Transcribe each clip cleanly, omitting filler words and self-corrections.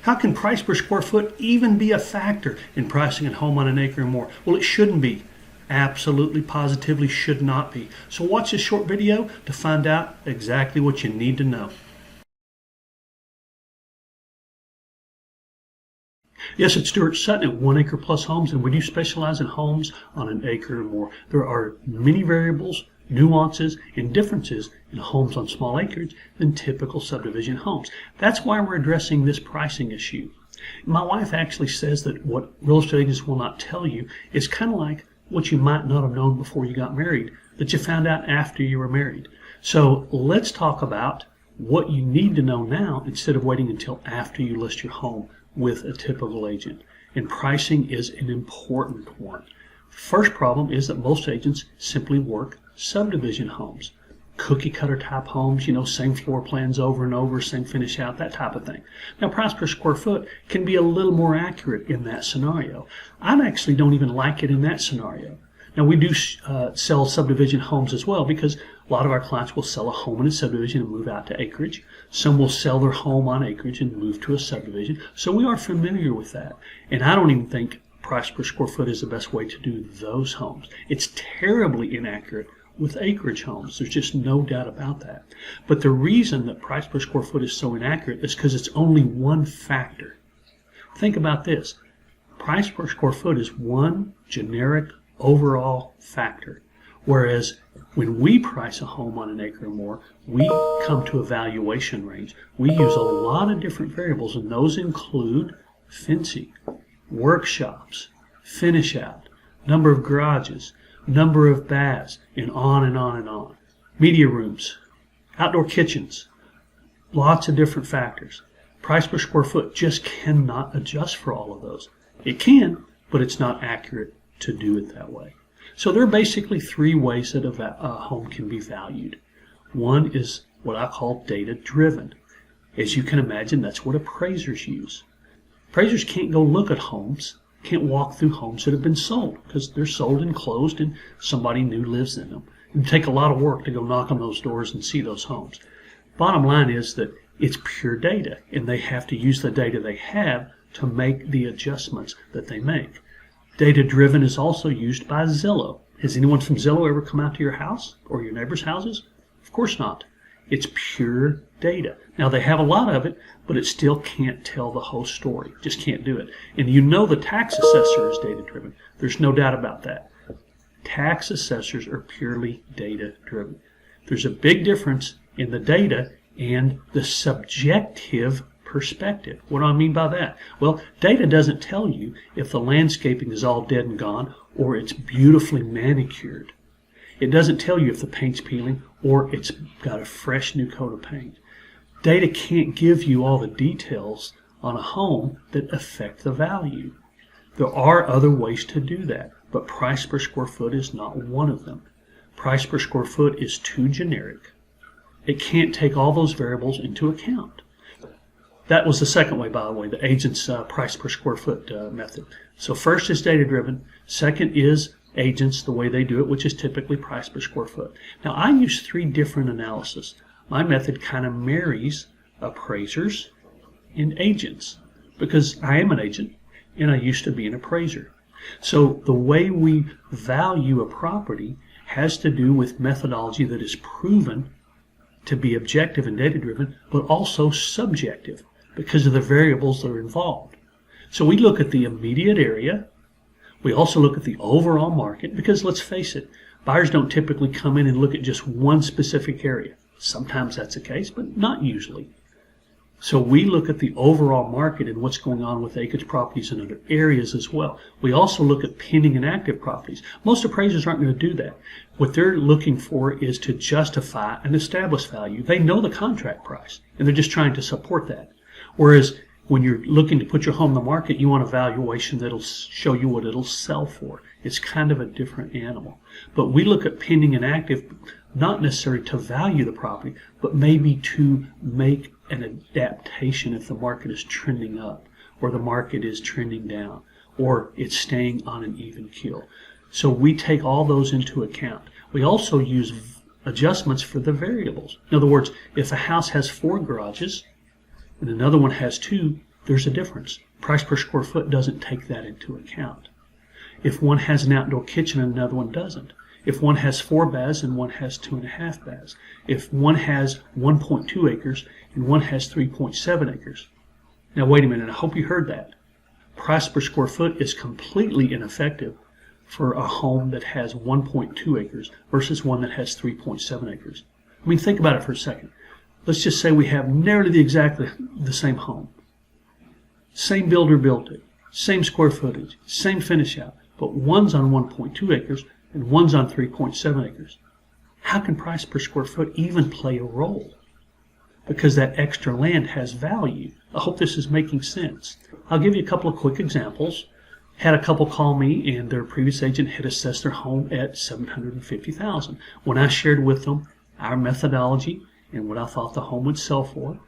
How can price per square foot even be a factor in pricing a home on an acre or more? Well, it shouldn't be. Absolutely, positively should not be. So watch this short video to find out exactly what you need to know. Yes, it's Stuart Sutton at Acre Plus Homes, and we do specialize in homes on an acre or more. There are many variables, nuances, and differences in homes on small acreage than typical subdivision homes. That's why we're addressing this pricing issue. My wife actually says that what real estate agents will not tell you is kind of like what you might not have known before you got married, that you found out after you were married. So let's talk about what you need to know now instead of waiting until after you list your home with a typical agent. And pricing is an important one. First problem is that most agents simply work subdivision homes. Cookie cutter type homes, same floor plans over and over, same finish out, that type of thing. Now, price per square foot can be a little more accurate in that scenario. I actually don't even like it in that scenario. Now, we do sell subdivision homes as well, because a lot of our clients will sell a home in a subdivision and move out to acreage. Some will sell their home on acreage and move to a subdivision. So we are familiar with that. And I don't even think price per square foot is the best way to do those homes. It's terribly inaccurate with acreage homes. There's just no doubt about that. But the reason that price per square foot is so inaccurate is because it's only one factor. Think about this. Price per square foot is one generic overall factor. Whereas when we price a home on an acre or more, we come to a valuation range. We use a lot of different variables, and those include fencing, workshops, finish out, number of garages, number of baths, and on and on and on. Media rooms, outdoor kitchens, lots of different factors. Price per square foot just cannot adjust for all of those. It can, but it's not accurate to do it that way. So there are basically three ways that a home can be valued. One is what I call data driven. As you can imagine, that's what appraisers use. Appraisers can't go look at homes, can't walk through homes that have been sold, because they're sold and closed and somebody new lives in them. It would take a lot of work to go knock on those doors and see those homes. Bottom line is that it's pure data, and they have to use the data they have to make the adjustments that they make. Data driven is also used by Zillow. Has anyone from Zillow ever come out to your house or your neighbor's houses? Of course not. It's pure data. Now, they have a lot of it, but it still can't tell the whole story. Just can't do it. And the tax assessor is data driven. There's no doubt about that. Tax assessors are purely data driven. There's a big difference in the data and the subjective perspective. What do I mean by that? Well, data doesn't tell you if the landscaping is all dead and gone or it's beautifully manicured. It doesn't tell you if the paint's peeling or it's got a fresh new coat of paint. Data can't give you all the details on a home that affect the value. There are other ways to do that, but price per square foot is not one of them. Price per square foot is too generic. It can't take all those variables into account. That was the second way, by the way, the agent's price per square foot method. So first is data driven. Second is agents, the way they do it, which is typically price per square foot. Now, I use three different analysis. My method kind of marries appraisers and agents, because I am an agent and I used to be an appraiser. So the way we value a property has to do with methodology that is proven to be objective and data driven, but also subjective because of the variables that are involved. So we look at the immediate area. We also look at the overall market, because let's face it, buyers don't typically come in and look at just one specific area. Sometimes that's the case, but not usually. So we look at the overall market and what's going on with acreage properties in other areas as well. We also look at pending and active properties. Most appraisers aren't going to do that. What they're looking for is to justify an established value. They know the contract price, and they're just trying to support that. Whereas when you're looking to put your home on the market, you want a valuation that'll show you what it'll sell for. It's kind of a different animal. But we look at pending and active, not necessarily to value the property, but maybe to make an adaptation if the market is trending up, or the market is trending down, or it's staying on an even keel. So we take all those into account. We also use adjustments for the variables. In other words, if a house has 4 garages and another one has 2, there's a difference. Price per square foot doesn't take that into account. If one has an outdoor kitchen and another one doesn't. If one has 4 baths and one has 2.5 baths. If one has 1.2 acres and one has 3.7 acres. Now wait a minute, I hope you heard that. Price per square foot is completely ineffective for a home that has 1.2 acres versus one that has 3.7 acres. I mean, think about it for a second. Let's just say we have nearly exactly the same home. Same builder built it, same square footage, same finish out, but one's on 1.2 acres and one's on 3.7 acres. How can price per square foot even play a role? Because that extra land has value. I hope this is making sense. I'll give you a couple of quick examples. Had a couple call me and their previous agent had assessed their home at $750,000. When I shared with them our methodology and what I thought the home would sell for,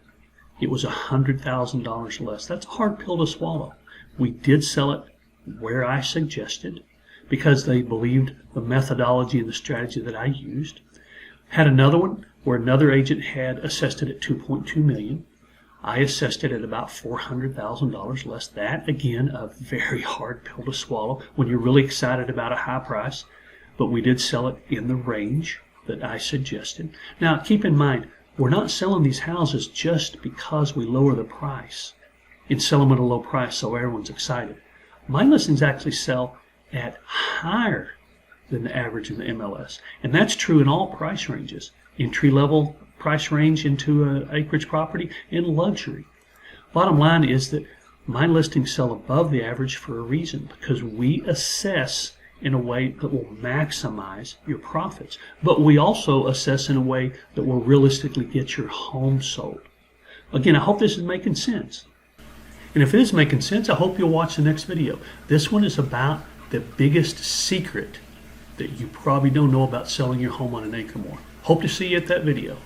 it was $100,000 less. That's a hard pill to swallow. We did sell it where I suggested because they believed the methodology and the strategy that I used. Had another one where another agent had assessed it at $2.2 million. I assessed it at about $400,000 less. That, again, a very hard pill to swallow when you're really excited about a high price. But we did sell it in the range that I suggested. Now, keep in mind, we're not selling these houses just because we lower the price and sell them at a low price so everyone's excited. My listings actually sell at higher than the average in the MLS. And that's true in all price ranges. Entry-level price range into an acreage property and luxury. Bottom line is that my listings sell above the average for a reason, because we assess in a way that will maximize your profits. But we also assess in a way that will realistically get your home sold. Again, I hope this is making sense. And if it is making sense, I hope you'll watch the next video. This one is about the biggest secret that you probably don't know about selling your home on an acre more. Hope to see you at that video.